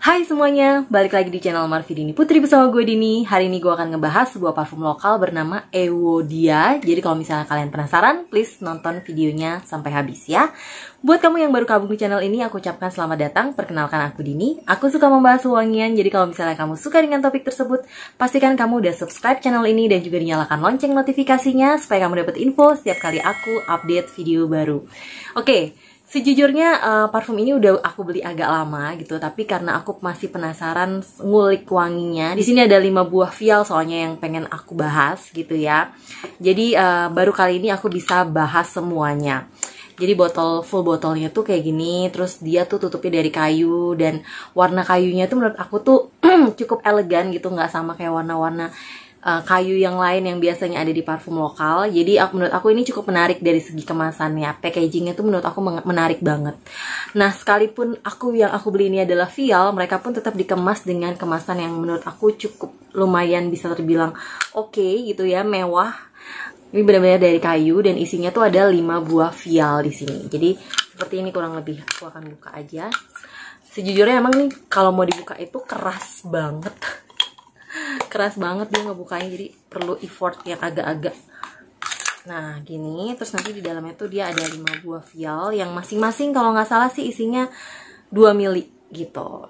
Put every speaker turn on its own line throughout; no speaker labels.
Hai semuanya, balik lagi di channel Marvi Dini Putri bersama gue Dini. Hari ini gue akan ngebahas sebuah parfum lokal bernama Ewodia. Jadi kalau misalnya kalian penasaran, please nonton videonya sampai habis ya. Buat kamu yang baru gabung di channel ini, aku ucapkan selamat datang. Perkenalkan aku Dini. Aku suka membahas wangian, jadi kalau misalnya kamu suka dengan topik tersebut, pastikan kamu udah subscribe channel ini dan juga dinyalakan lonceng notifikasinya supaya kamu dapat info setiap kali aku update video baru. Oke. Sejujurnya parfum ini udah aku beli agak lama gitu, tapi karena aku masih penasaran ngulik wanginya. Di sini ada 5 buah vial soalnya yang pengen aku bahas gitu ya. Jadi baru kali ini aku bisa bahas semuanya. Jadi full botolnya tuh kayak gini, terus dia tuh tutupnya dari kayu dan warna kayunya tuh menurut aku tuh cukup elegan gitu, nggak sama kayak warna-warna kayu yang lain yang biasanya ada di parfum lokal. Jadi menurut aku ini cukup menarik dari segi kemasannya. Packagingnya tuh menurut aku menarik banget. Nah, sekalipun yang aku beli ini adalah vial, mereka pun tetap dikemas dengan kemasan yang menurut aku cukup lumayan bisa terbilang oke gitu ya, mewah. Ini benar-benar dari kayu dan isinya tuh ada 5 buah vial di sini. Jadi seperti ini kurang lebih. Aku akan buka aja. Sejujurnya emang nih kalau mau dibuka itu keras banget. Keras banget dia ngebukanya, jadi perlu effort yang agak-agak. Nah gini, terus nanti di dalamnya tuh dia ada 5 buah vial yang masing-masing kalau nggak salah sih isinya 2 mili gitu.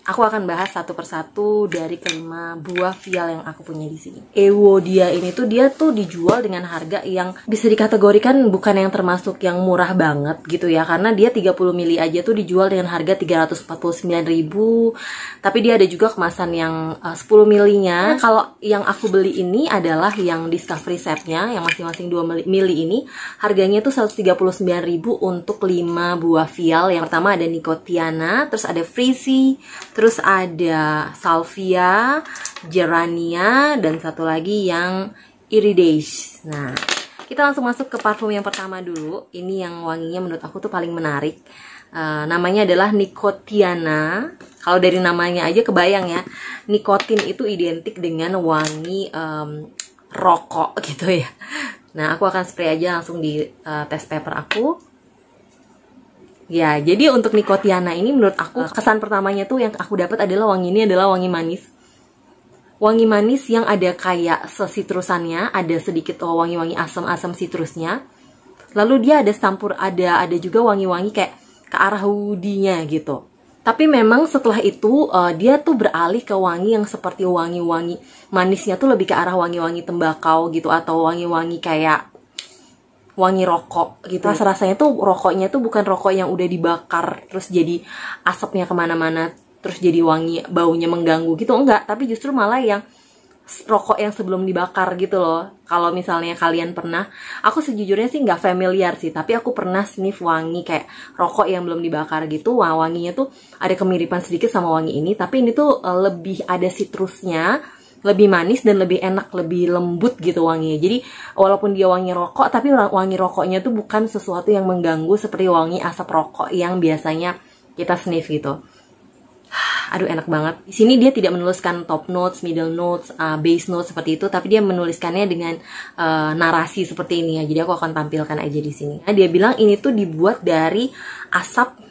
Aku akan bahas satu persatu dari kelima buah vial yang aku punya di sini. Ewodia ini tuh dia tuh dijual dengan harga yang bisa dikategorikan bukan yang termasuk yang murah banget gitu ya, karena dia 30 mili aja tuh dijual dengan harga 349.000. Tapi dia ada juga kemasan yang 10 milinya. Kalau yang aku beli ini adalah yang discovery setnya, yang masing-masing 2 mili ini harganya tuh 139.000 untuk 5 buah vial. Yang pertama ada Nicotiana, terus ada Freezy, terus ada Salvia, Gerania, dan satu lagi yang Iridace. Nah, kita langsung masuk ke parfum yang pertama dulu. Ini yang wanginya menurut aku tuh paling menarik. Namanya adalah Nicotiana. Kalau dari namanya aja kebayang ya, nikotin itu identik dengan wangi rokok gitu ya. Nah, aku akan spray aja langsung di test paper aku. Ya, jadi untuk Nicotiana ini menurut aku kesan pertamanya tuh yang aku dapat adalah wangi ini adalah wangi manis. Wangi manis yang ada kayak sesitrusannya, ada sedikit wangi-wangi asam-asam sitrusnya. Lalu dia ada ada juga wangi-wangi kayak ke arah woody-nya gitu. Tapi memang setelah itu dia tuh beralih ke wangi yang seperti wangi-wangi manisnya tuh lebih ke arah wangi-wangi tembakau gitu, atau wangi-wangi kayak wangi rokok gitu. Rasanya tuh rokoknya tuh bukan rokok yang udah dibakar terus jadi asapnya kemana-mana terus jadi wangi baunya mengganggu gitu, enggak. Tapi justru malah yang rokok yang sebelum dibakar gitu loh. Kalau misalnya kalian pernah, aku sejujurnya sih nggak familiar sih, tapi aku pernah sniff wangi kayak rokok yang belum dibakar gitu. Wah, wanginya tuh ada kemiripan sedikit sama wangi ini, tapi ini tuh lebih ada sitrusnya, lebih manis dan lebih enak, lebih lembut gitu wanginya. Jadi walaupun dia wangi rokok, tapi wangi rokoknya tuh bukan sesuatu yang mengganggu seperti wangi asap rokok yang biasanya kita sniff gitu. Aduh, enak banget. Di sini dia tidak menuliskan top notes, middle notes, base notes seperti itu, tapi dia menuliskannya dengan narasi seperti ini ya. Jadi aku akan tampilkan aja di sini. Nah, dia bilang ini tuh dibuat dari asap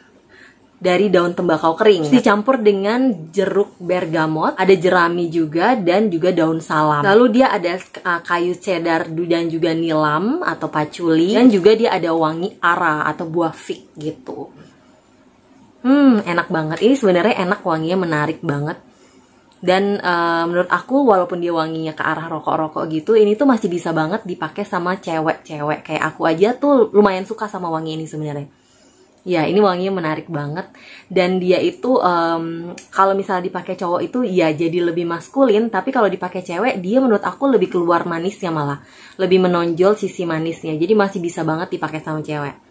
dari daun tembakau kering, dicampur dengan jeruk bergamot, ada jerami juga, dan juga daun salam. Lalu dia ada kayu cedar dan juga nilam atau patchouli, dan juga dia ada wangi ara atau buah fig gitu. Enak banget. Ini sebenarnya enak, wanginya menarik banget. Dan menurut aku walaupun dia wanginya ke arah rokok-rokok gitu, ini tuh masih bisa banget dipakai sama cewek-cewek. Kayak aku aja tuh lumayan suka sama wangi ini sebenarnya. Ya, ini wanginya menarik banget. Dan dia itu kalau misalnya dipakai cowok itu ya jadi lebih maskulin, tapi kalau dipakai cewek dia menurut aku lebih keluar manisnya, malah lebih menonjol sisi manisnya. Jadi masih bisa banget dipakai sama cewek.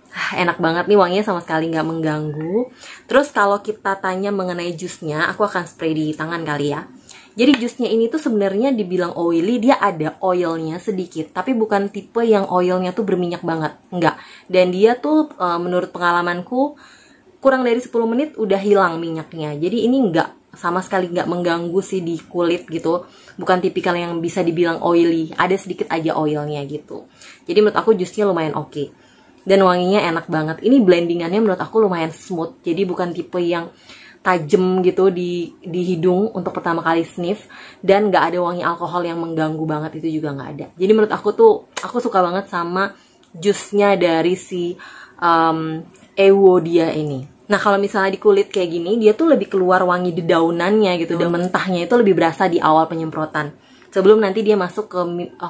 Enak banget nih, wanginya sama sekali nggak mengganggu. Terus kalau kita tanya mengenai jusnya, aku akan spray di tangan kali ya. Jadi jusnya ini tuh sebenarnya dibilang oily, dia ada oilnya sedikit, tapi bukan tipe yang oilnya tuh berminyak banget, enggak. Dan dia tuh menurut pengalamanku kurang dari 10 menit udah hilang minyaknya. Jadi ini enggak, sama sekali nggak mengganggu sih di kulit gitu. Bukan tipikal yang bisa dibilang oily, ada sedikit aja oilnya gitu. Jadi menurut aku jusnya lumayan oke. Dan wanginya enak banget. Ini blendingannya menurut aku lumayan smooth. Jadi bukan tipe yang tajam gitu di hidung untuk pertama kali sniff, dan nggak ada wangi alkohol yang mengganggu banget, itu juga nggak ada. Jadi menurut aku tuh, aku suka banget sama jusnya dari si Euodia ini. Nah kalau misalnya di kulit kayak gini, dia tuh lebih keluar wangi dedaunannya gitu, dan mentahnya itu lebih berasa di awal penyemprotan, sebelum nanti dia masuk ke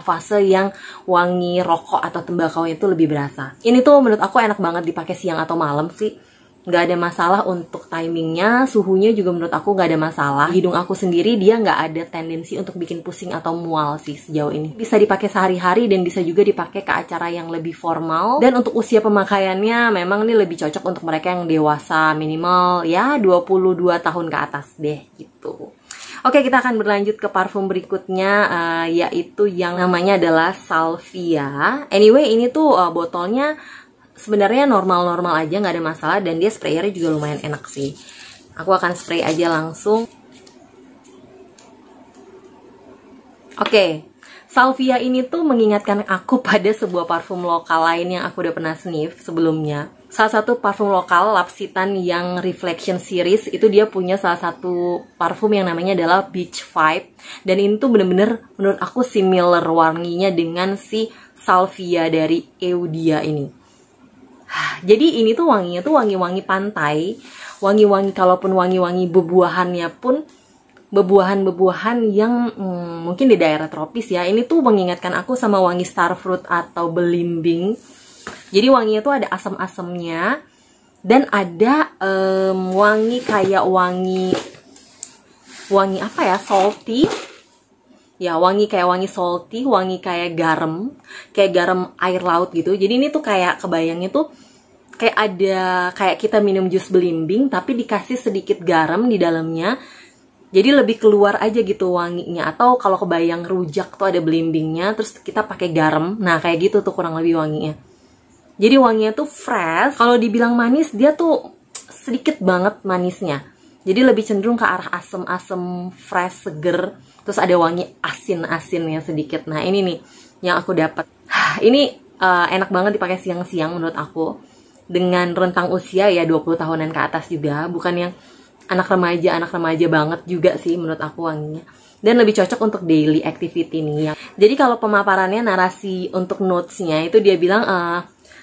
fase yang wangi rokok atau tembakau itu lebih berasa. Ini tuh menurut aku enak banget dipakai siang atau malam sih. Nggak ada masalah untuk timingnya, suhunya juga menurut aku nggak ada masalah. Hidung aku sendiri dia nggak ada tendensi untuk bikin pusing atau mual sih sejauh ini. Bisa dipakai sehari-hari dan bisa juga dipakai ke acara yang lebih formal. Dan untuk usia pemakaiannya memang ini lebih cocok untuk mereka yang dewasa, minimal ya 22 tahun ke atas deh gitu. Oke, kita akan berlanjut ke parfum berikutnya, yaitu yang namanya adalah Salvia. Anyway, ini tuh botolnya sebenarnya normal-normal aja, nggak ada masalah, dan dia sprayernya juga lumayan enak sih. Aku akan spray aja langsung. Oke, Salvia ini tuh mengingatkan aku pada sebuah parfum lokal lain yang aku udah pernah sniff sebelumnya. Salah satu parfum lokal L'Occitane yang Reflection Series, itu dia punya salah satu parfum yang namanya adalah Beach Vibe. Dan ini tuh bener-bener menurut aku similar wanginya dengan si Salvia dari Euodia ini. Jadi ini tuh wanginya tuh wangi-wangi pantai, wangi-wangi, kalaupun wangi-wangi bebuahannya pun bebuahan-bebuahan yang mungkin di daerah tropis ya. Ini tuh mengingatkan aku sama wangi starfruit atau belimbing. Jadi wanginya tuh ada asam-asamnya dan ada wangi kayak wangi apa ya, salty. Ya, wangi kayak wangi salty, wangi kayak garam air laut gitu. Jadi ini tuh kayak kebayangnya tuh kayak ada, kayak kita minum jus belimbing tapi dikasih sedikit garam di dalamnya. Jadi lebih keluar aja gitu wanginya. Atau kalau kebayang rujak tuh ada belimbingnya, terus kita pakai garam. Nah, kayak gitu tuh kurang lebih wanginya. Jadi wanginya tuh fresh. Kalau dibilang manis, dia tuh sedikit banget manisnya. Jadi lebih cenderung ke arah asem-asem, fresh, seger. Terus ada wangi asin-asinnya sedikit. Nah ini nih yang aku dapat. Ini enak banget dipakai siang-siang menurut aku. Dengan rentang usia ya 20 tahunan ke atas juga. Bukan yang anak remaja banget juga sih menurut aku wanginya. Dan lebih cocok untuk daily activity nih. Jadi kalau pemaparannya, narasi untuk notes-nya itu dia bilang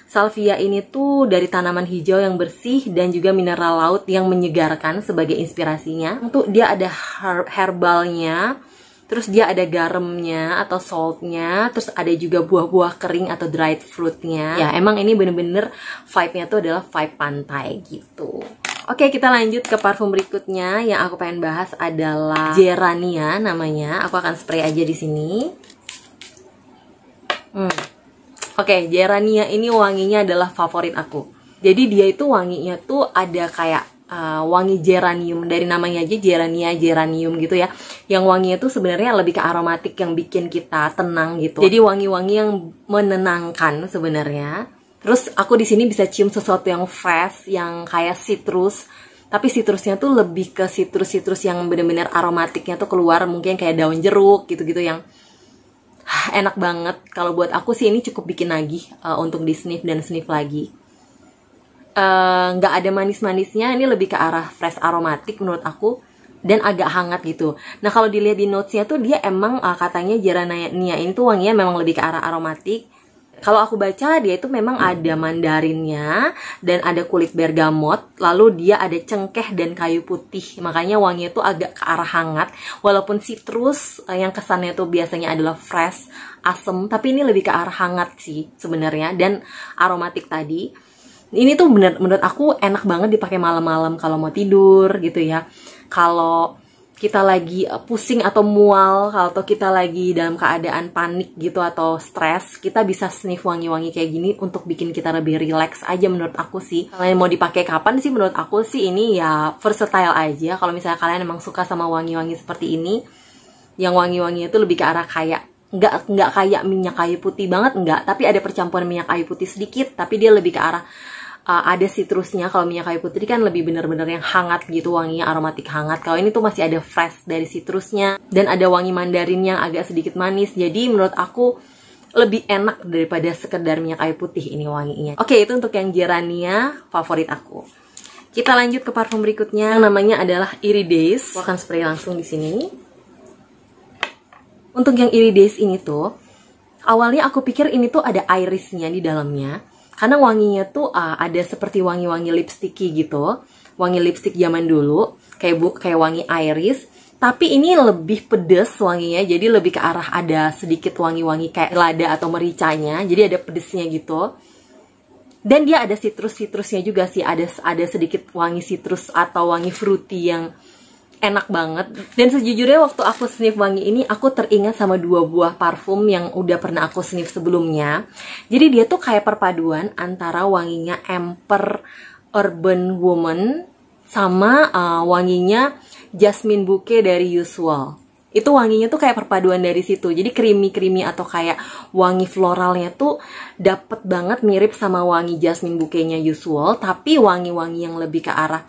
Salvia ini tuh dari tanaman hijau yang bersih dan juga mineral laut yang menyegarkan sebagai inspirasinya. Untuk dia ada herbalnya, terus dia ada garamnya atau saltnya, terus ada juga buah-buah kering atau dried fruitnya. Ya emang ini bener-bener vibe-nya tuh adalah vibe pantai gitu. Oke, kita lanjut ke parfum berikutnya yang aku pengen bahas adalah Gerania namanya. Aku akan spray aja di sini. Oke, Gerania ini wanginya adalah favorit aku. Jadi dia itu wanginya tuh ada kayak wangi geranium, dari namanya aja geranium gitu ya. Yang wanginya tuh sebenarnya lebih ke aromatik yang bikin kita tenang gitu. Jadi wangi-wangi yang menenangkan sebenarnya. Terus aku di sini bisa cium sesuatu yang fresh, yang kayak citrus. Tapi citrusnya tuh lebih ke citrus yang bener-bener aromatiknya tuh keluar, mungkin kayak daun jeruk gitu-gitu yang enak banget. Kalau buat aku sih ini cukup bikin nagih untuk di sniff dan sniff lagi. Nggak ada manis-manisnya, ini lebih ke arah fresh aromatik menurut aku dan agak hangat gitu. Nah kalau dilihat di notesnya tuh dia emang katanya Gerania ini tuh wanginya memang lebih ke arah aromatik. Kalau aku baca dia itu memang ada mandarinnya dan ada kulit bergamot, lalu dia ada cengkeh dan kayu putih. Makanya wanginya tuh agak ke arah hangat. Walaupun citrus yang kesannya tuh biasanya adalah fresh, asem, tapi ini lebih ke arah hangat sih sebenarnya dan aromatik tadi. Ini tuh menurut aku enak banget dipakai malam-malam kalau mau tidur gitu ya. Kalau kita lagi pusing atau mual, kalau kita lagi dalam keadaan panik gitu atau stres, kita bisa sniff wangi-wangi kayak gini untuk bikin kita lebih relax aja menurut aku sih. Kalian mau dipakai kapan sih, menurut aku sih ini ya versatile aja. Kalau misalnya kalian emang suka sama wangi-wangi seperti ini, yang wangi-wanginya itu lebih ke arah kayak nggak kayak minyak kayu putih banget, nggak, tapi ada percampuran minyak kayu putih sedikit, tapi dia lebih ke arah ada citrusnya. Kalau minyak kayu putih kan lebih bener-bener yang hangat gitu, wanginya aromatik hangat. Kalau ini tuh masih ada fresh dari citrusnya dan ada wangi mandarin yang agak sedikit manis. Jadi menurut aku lebih enak daripada sekedar minyak kayu putih ini wanginya. Oke, itu untuk yang Gerania favorit aku. Kita lanjut ke parfum berikutnya yang namanya adalah Iridace. Aku akan spray langsung di sini. Untuk yang Iridace ini tuh, awalnya aku pikir ini tuh ada irisnya di dalamnya. Karena wanginya tuh ada seperti wangi-wangi lipsticky gitu. Wangi lipstick zaman dulu, kayak wangi iris. Tapi ini lebih pedes wanginya, jadi lebih ke arah ada sedikit wangi-wangi kayak lada atau mericanya. Jadi ada pedesnya gitu. Dan dia ada citrus-citrusnya juga sih, ada sedikit wangi citrus atau wangi fruity yang enak banget. Dan sejujurnya waktu aku sniff wangi ini, aku teringat sama 2 buah parfum yang udah pernah aku sniff sebelumnya. Jadi dia tuh kayak perpaduan antara wanginya Emper Urban Woman sama wanginya Jasmine Bouquet dari Usual. Itu wanginya tuh kayak perpaduan dari situ. Jadi creamy atau kayak wangi floralnya tuh dapet banget, mirip sama wangi Jasmine Bouquet-nya Usual, tapi wangi-wangi yang lebih ke arah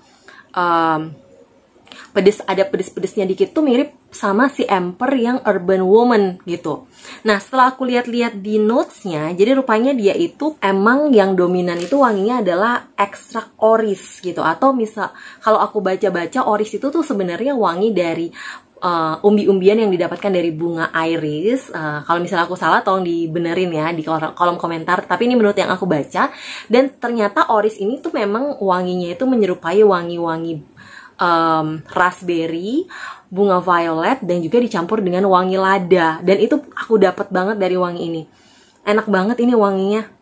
ada pedes-pedesnya dikit tuh mirip sama si Emper yang Urban Woman gitu. Nah, setelah aku lihat-lihat di notes-nya, jadi rupanya dia itu emang yang dominan itu wanginya adalah ekstrak oris gitu. Atau misal kalau aku baca-baca, oris itu tuh sebenarnya wangi dari umbi-umbian yang didapatkan dari bunga iris. Kalau misalnya aku salah tolong dibenerin ya di kolom komentar, tapi ini menurut yang aku baca. Dan ternyata oris ini tuh memang wanginya itu menyerupai wangi-wangi raspberry, bunga violet, dan juga dicampur dengan wangi lada. Dan itu aku dapat banget dari wangi ini. Enak banget ini wanginya.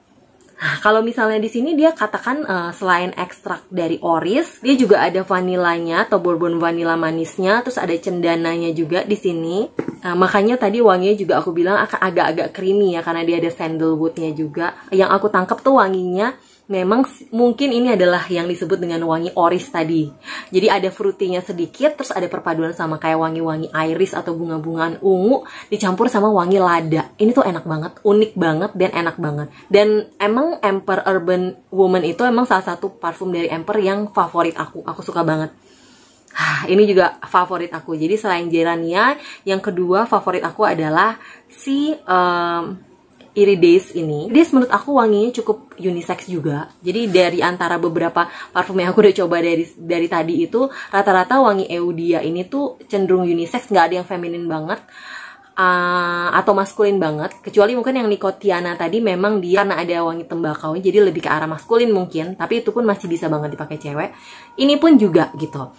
Nah, kalau misalnya di sini dia katakan selain ekstrak dari oris, dia juga ada vanilanya atau bourbon vanilla manisnya, terus ada cendananya juga di sini. Nah, makanya tadi wanginya juga aku bilang akan agak-agak creamy ya, karena dia ada sandalwoodnya juga. Yang aku tangkap tuh wanginya memang mungkin ini adalah yang disebut dengan wangi oris tadi. Jadi ada fruitynya sedikit, terus ada perpaduan sama kayak wangi-wangi iris atau bunga-bungaan ungu dicampur sama wangi lada. Ini tuh enak banget, unik banget, dan enak banget. Dan emang Emper Urban Woman itu emang salah satu parfum dari Emper yang favorit aku. Aku suka banget. Ini juga favorit aku. Jadi selain Gerania, yang kedua favorit aku adalah si Iridace ini. Iridace menurut aku wanginya cukup unisex juga. Jadi dari antara beberapa parfum yang aku udah coba dari tadi itu, rata-rata wangi Eudia ini tuh cenderung unisex, nggak ada yang feminin banget atau maskulin banget. Kecuali mungkin yang Nicotiana tadi memang dia karena ada wangi tembakau, jadi lebih ke arah maskulin mungkin. Tapi itu pun masih bisa banget dipakai cewek. Ini pun juga gitu.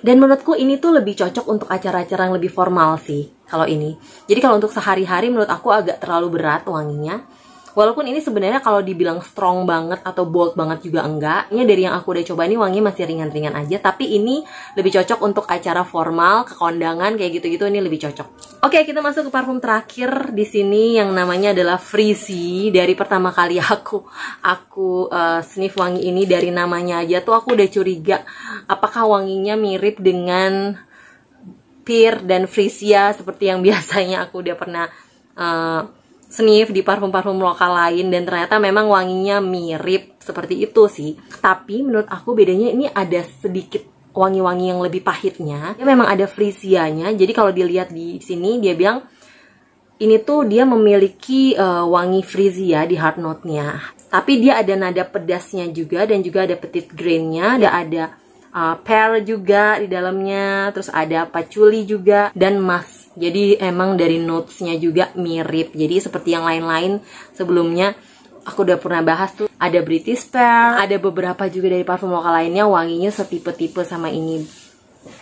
Dan menurutku ini tuh lebih cocok untuk acara-acara yang lebih formal sih, kalau ini. Jadi kalau untuk sehari-hari menurut aku agak terlalu berat wanginya. Walaupun ini sebenarnya kalau dibilang strong banget atau bold banget juga enggak. Ini dari yang aku udah coba ini wanginya masih ringan-ringan aja. Tapi ini lebih cocok untuk acara formal, ke kondangan, kayak gitu-gitu ini lebih cocok. Oke, kita masuk ke parfum terakhir di sini yang namanya adalah Freezy. Dari pertama kali aku sniff wangi ini, dari namanya aja tuh aku udah curiga apakah wanginya mirip dengan Pear dan Frisia seperti yang biasanya aku udah pernah sniff di parfum-parfum lokal lain, dan ternyata memang wanginya mirip seperti itu sih. Tapi menurut aku bedanya ini ada sedikit wangi-wangi yang lebih pahitnya. Dia memang ada frisianya. Jadi kalau dilihat di sini dia bilang ini tuh dia memiliki wangi frisia di hard note-nya. Tapi dia ada nada pedasnya juga, dan juga ada petite grain-nya, ada pear juga di dalamnya, terus ada patchouli juga, dan musk. Jadi emang dari notes-nya juga mirip. Jadi seperti yang lain-lain sebelumnya aku udah pernah bahas tuh, ada British Pear, ada beberapa juga dari parfum lokal lainnya wanginya setipe-tipe sama ini.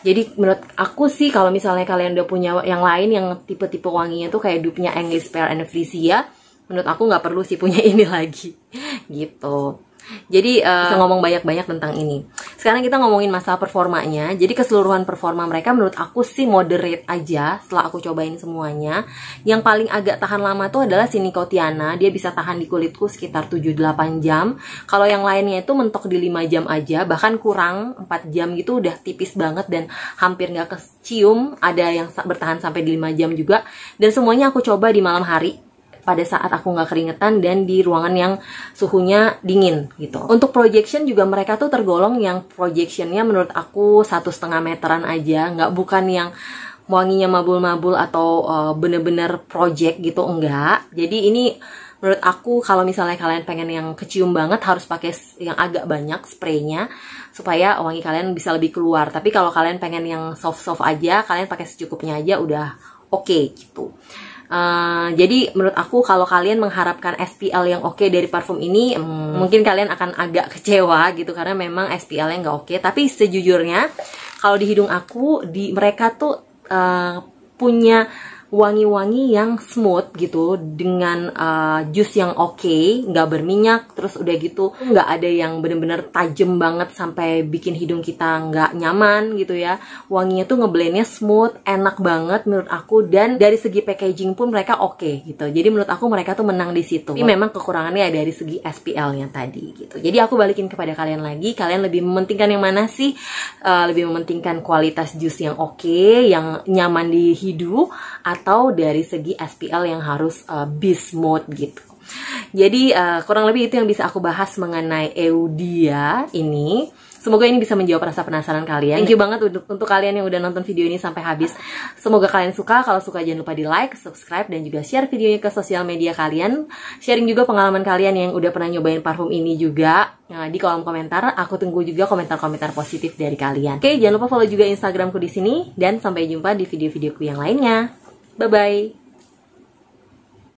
Jadi menurut aku sih kalau misalnya kalian udah punya yang lain yang tipe-tipe wanginya tuh kayak dupe-nya English Pear and Frisia, menurut aku nggak perlu sih punya ini lagi gitu. Jadi bisa ngomong banyak-banyak tentang ini. Sekarang kita ngomongin masalah performanya. Jadi keseluruhan performa mereka menurut aku sih moderate aja setelah aku cobain semuanya. Yang paling agak tahan lama tuh adalah si Nicotiana. Dia bisa tahan di kulitku sekitar 7-8 jam. Kalau yang lainnya itu mentok di 5 jam aja, bahkan kurang 4 jam gitu udah tipis banget dan hampir nggak kecium. Ada yang bertahan sampai di 5 jam juga. Dan semuanya aku coba di malam hari, pada saat aku nggak keringetan dan di ruangan yang suhunya dingin gitu. Untuk projection juga mereka tuh tergolong yang projectionnya menurut aku 1,5 meteran aja, nggak bukan yang wanginya mabul-mabul atau bener-bener project gitu, enggak. Jadi ini Menurut aku kalau misalnya kalian pengen yang kecium banget harus pakai yang agak banyak spraynya supaya wangi kalian bisa lebih keluar. Tapi kalau kalian pengen yang soft-soft aja, kalian pakai secukupnya aja udah oke gitu. Jadi menurut aku kalau kalian mengharapkan SPL yang oke dari parfum ini, mungkin kalian akan agak kecewa gitu karena memang SPL-nya nggak oke. Tapi sejujurnya kalau di hidung aku, mereka tuh punya wangi-wangi yang smooth gitu dengan juice yang oke, nggak berminyak, terus udah gitu nggak ada yang bener-bener tajam banget sampai bikin hidung kita nggak nyaman gitu ya. Wanginya tuh ngeblendnya smooth, enak banget menurut aku, dan dari segi packaging pun mereka oke gitu. Jadi menurut aku mereka tuh menang di situ. Tapi memang kekurangannya dari segi SPL-nya tadi gitu. Jadi aku balikin kepada kalian lagi, kalian lebih mementingkan yang mana sih? Lebih mementingkan kualitas juice yang oke, yang nyaman di hidung, atau dari segi SPL yang harus beast mode gitu. Jadi kurang lebih itu yang bisa aku bahas mengenai Eudia ini. Semoga ini bisa menjawab rasa penasaran kalian. Thank you banget untuk kalian yang udah nonton video ini sampai habis. Semoga kalian suka. Kalau suka jangan lupa di like, subscribe, dan juga share videonya ke sosial media kalian. Sharing juga pengalaman kalian yang udah pernah nyobain parfum ini juga. Nah, di kolom komentar, aku tunggu juga komentar-komentar positif dari kalian. Oke, jangan lupa follow juga Instagramku di sini. Dan sampai jumpa di video-videoku yang lainnya. Bye-bye.